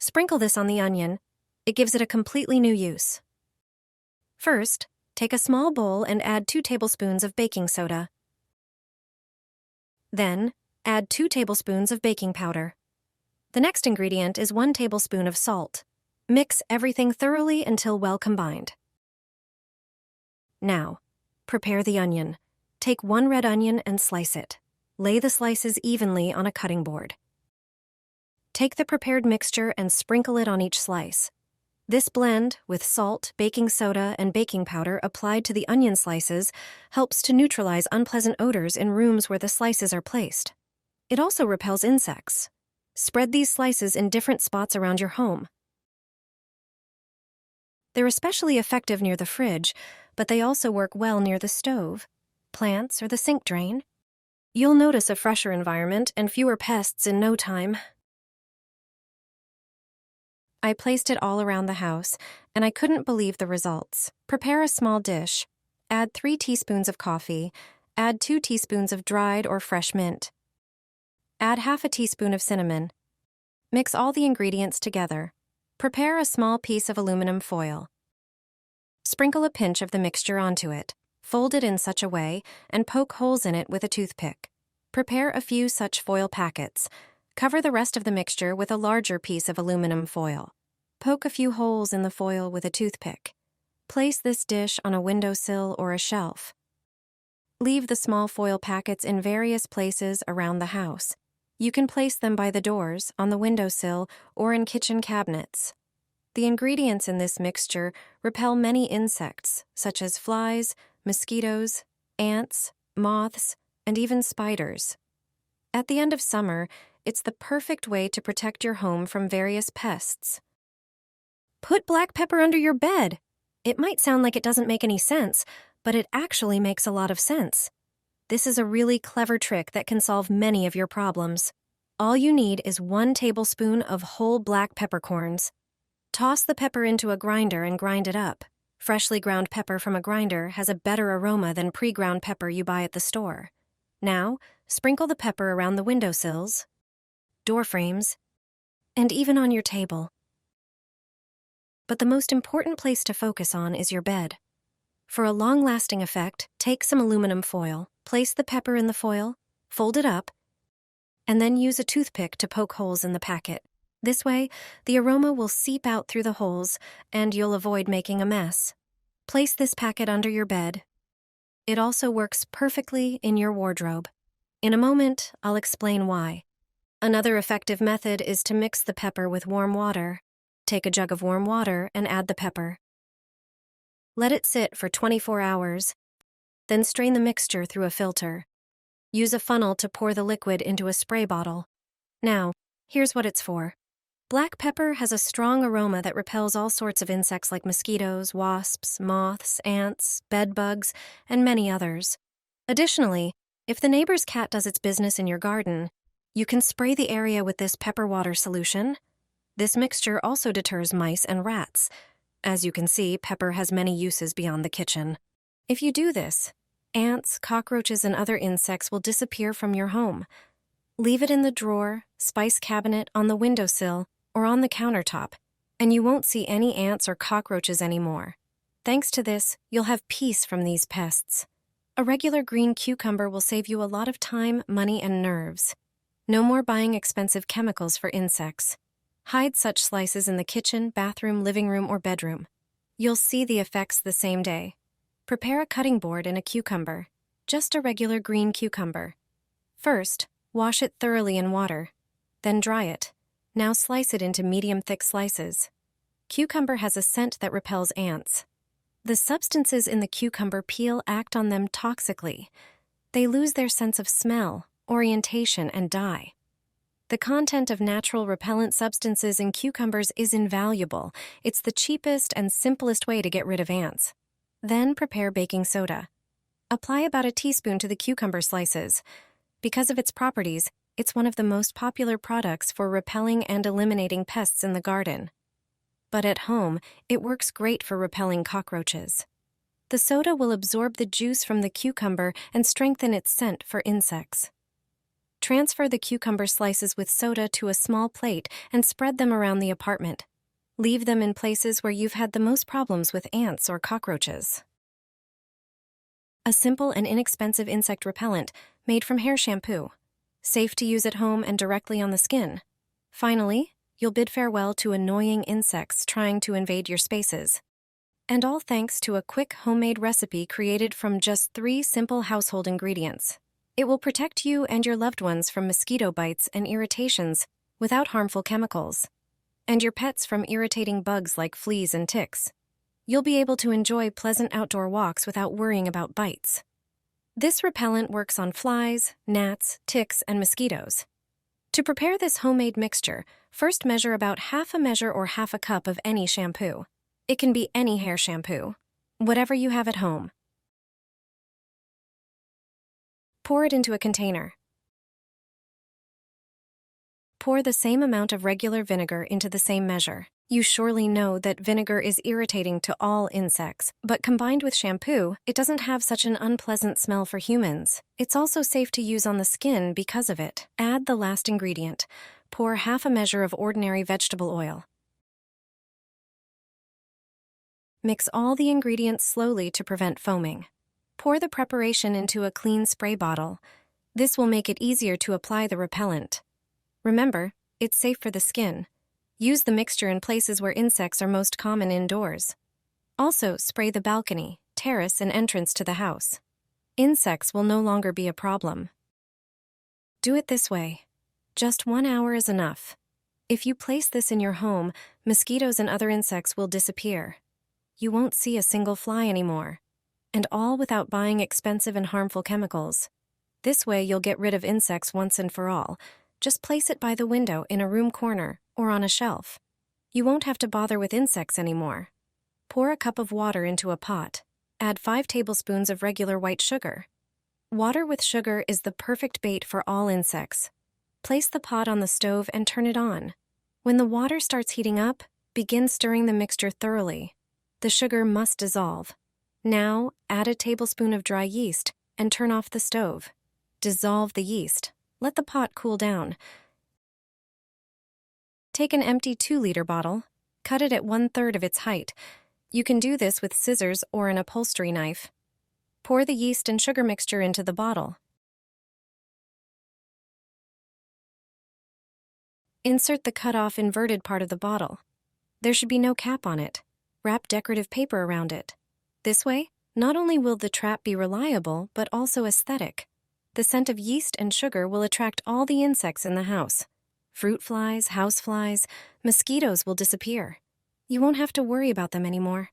Sprinkle this on the onion. It gives it a completely new use. First, take a small bowl and add 2 tablespoons of baking soda. Then, add 2 tablespoons of baking powder. The next ingredient is 1 tablespoon of salt. Mix everything thoroughly until well combined. Now, prepare the onion. Take 1 red onion and slice it. Lay the slices evenly on a cutting board. Take the prepared mixture and sprinkle it on each slice. This blend, with salt, baking soda, and baking powder applied to the onion slices, helps to neutralize unpleasant odors in rooms where the slices are placed. It also repels insects. Spread these slices in different spots around your home. They're especially effective near the fridge, but they also work well near the stove, plants, or the sink drain. You'll notice a fresher environment and fewer pests in no time. I placed it all around the house, and I couldn't believe the results. Prepare a small dish. Add 3 teaspoons of coffee. Add 2 teaspoons of dried or fresh mint. Add half a teaspoon of cinnamon. Mix all the ingredients together. Prepare a small piece of aluminum foil. Sprinkle a pinch of the mixture onto it. Fold it in such a way and poke holes in it with a toothpick. Prepare a few such foil packets. Cover the rest of the mixture with a larger piece of aluminum foil. Poke a few holes in the foil with a toothpick. Place this dish on a windowsill or a shelf. Leave the small foil packets in various places around the house. You can place them by the doors, on the windowsill, or in kitchen cabinets. The ingredients in this mixture repel many insects, such as flies, mosquitoes, ants, moths, and even spiders. At the end of summer, it's the perfect way to protect your home from various pests. Put black pepper under your bed. It might sound like it doesn't make any sense, but it actually makes a lot of sense. This is a really clever trick that can solve many of your problems. All you need is 1 tablespoon of whole black peppercorns. Toss the pepper into a grinder and grind it up. Freshly ground pepper from a grinder has a better aroma than pre-ground pepper you buy at the store. Now, sprinkle the pepper around the windowsills, door frames, and even on your table. But the most important place to focus on is your bed. For a long-lasting effect, take some aluminum foil, place the pepper in the foil, fold it up, and then use a toothpick to poke holes in the packet. This way, the aroma will seep out through the holes, and you'll avoid making a mess. Place this packet under your bed. It also works perfectly in your wardrobe. In a moment, I'll explain why. Another effective method is to mix the pepper with warm water. Take a jug of warm water and add the pepper. Let it sit for 24 hours. Then strain the mixture through a filter. Use a funnel to pour the liquid into a spray bottle. Now, here's what it's for. Black pepper has a strong aroma that repels all sorts of insects like mosquitoes, wasps, moths, ants, bed bugs, and many others. Additionally, if the neighbor's cat does its business in your garden, you can spray the area with this pepper water solution. This mixture also deters mice and rats. As you can see, pepper has many uses beyond the kitchen. If you do this, ants, cockroaches, and other insects will disappear from your home. Leave it in the drawer, spice cabinet, on the windowsill, or on the countertop, and you won't see any ants or cockroaches anymore. Thanks to this, you'll have peace from these pests. A regular green cucumber will save you a lot of time, money, and nerves. No more buying expensive chemicals for insects. Hide such slices in the kitchen, bathroom, living room, or bedroom. You'll see the effects the same day. Prepare a cutting board and a cucumber, just a regular green cucumber. First, wash it thoroughly in water. Then dry it. Now slice it into medium-thick slices. Cucumber has a scent that repels ants. The substances in the cucumber peel act on them toxically. They lose their sense of smell, orientation, and die. The content of natural repellent substances in cucumbers is invaluable. It's the cheapest and simplest way to get rid of ants. Then prepare baking soda. Apply about a teaspoon to the cucumber slices. Because of its properties, it's one of the most popular products for repelling and eliminating pests in the garden. But at home, it works great for repelling cockroaches. The soda will absorb the juice from the cucumber and strengthen its scent for insects. Transfer the cucumber slices with soda to a small plate and spread them around the apartment. Leave them in places where you've had the most problems with ants or cockroaches. A simple and inexpensive insect repellent made from hair shampoo. Safe to use at home and directly on the skin. Finally, you'll bid farewell to annoying insects trying to invade your spaces. And all thanks to a quick homemade recipe created from just 3 simple household ingredients. It will protect you and your loved ones from mosquito bites and irritations without harmful chemicals, and your pets from irritating bugs like fleas and ticks. You'll be able to enjoy pleasant outdoor walks without worrying about bites. This repellent works on flies, gnats, ticks, and mosquitoes. To prepare this homemade mixture, first measure about half a measure or half a cup of any shampoo. It can be any hair shampoo, whatever you have at home. Pour it into a container. Pour the same amount of regular vinegar into the same measure. You surely know that vinegar is irritating to all insects, but combined with shampoo, it doesn't have such an unpleasant smell for humans. It's also safe to use on the skin because of it. Add the last ingredient. Pour half a measure of ordinary vegetable oil. Mix all the ingredients slowly to prevent foaming. Pour the preparation into a clean spray bottle. This will make it easier to apply the repellent. Remember, it's safe for the skin. Use the mixture in places where insects are most common indoors. Also, spray the balcony, terrace, and entrance to the house. Insects will no longer be a problem. Do it this way. Just 1 hour is enough. If you place this in your home, mosquitoes and other insects will disappear. You won't see a single fly anymore. And all without buying expensive and harmful chemicals. This way you'll get rid of insects once and for all. Just place it by the window in a room corner or on a shelf. You won't have to bother with insects anymore. Pour a cup of water into a pot. Add 5 tablespoons of regular white sugar. Water with sugar is the perfect bait for all insects. Place the pot on the stove and turn it on. When the water starts heating up, begin stirring the mixture thoroughly. The sugar must dissolve. Now, add a tablespoon of dry yeast and turn off the stove. Dissolve the yeast. Let the pot cool down. Take an empty 2-liter bottle. Cut it at 1/3 of its height. You can do this with scissors or an upholstery knife. Pour the yeast and sugar mixture into the bottle. Insert the cut-off inverted part of the bottle. There should be no cap on it. Wrap decorative paper around it. This way, not only will the trap be reliable, but also aesthetic. The scent of yeast and sugar will attract all the insects in the house. Fruit flies, house flies, mosquitoes will disappear. You won't have to worry about them anymore.